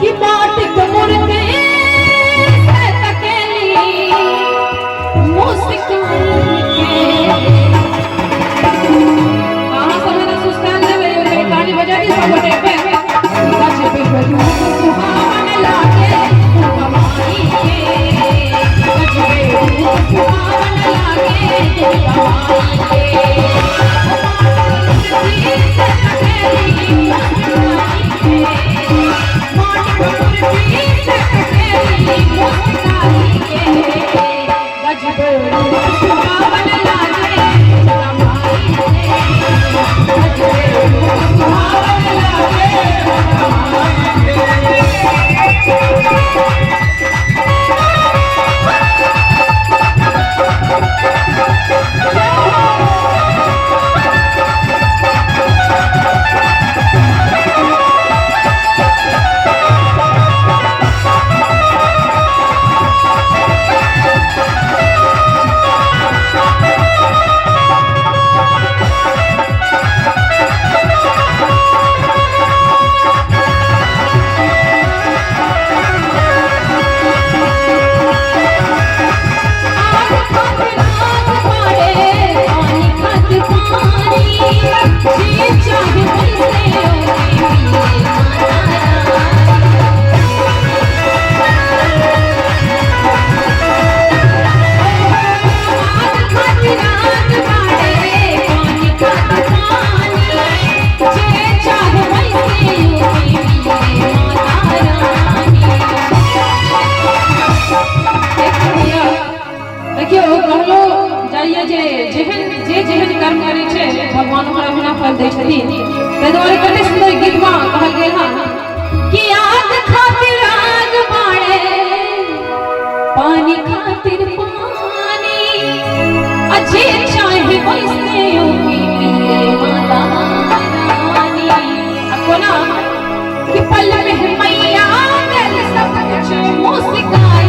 कि माटी को मुर्दे से तकेली मुस्कान के समय सुस्तान देवे ताली बजा दी सब गोटे पे गाछ पे सुहावन लागे कमाई के गाछ पे सुहावन लागे कमाई के भगवान अपना फल दे छथिन ते द्वारे कते सुंदर गीत में कहल गेल हां कि आग खातिर आग बाड़े पानी खातिर पानी अच्छे चाहे वैसे की पिए माता रानी अपना कि पल में मैया दिल सब कुछ मुस्काई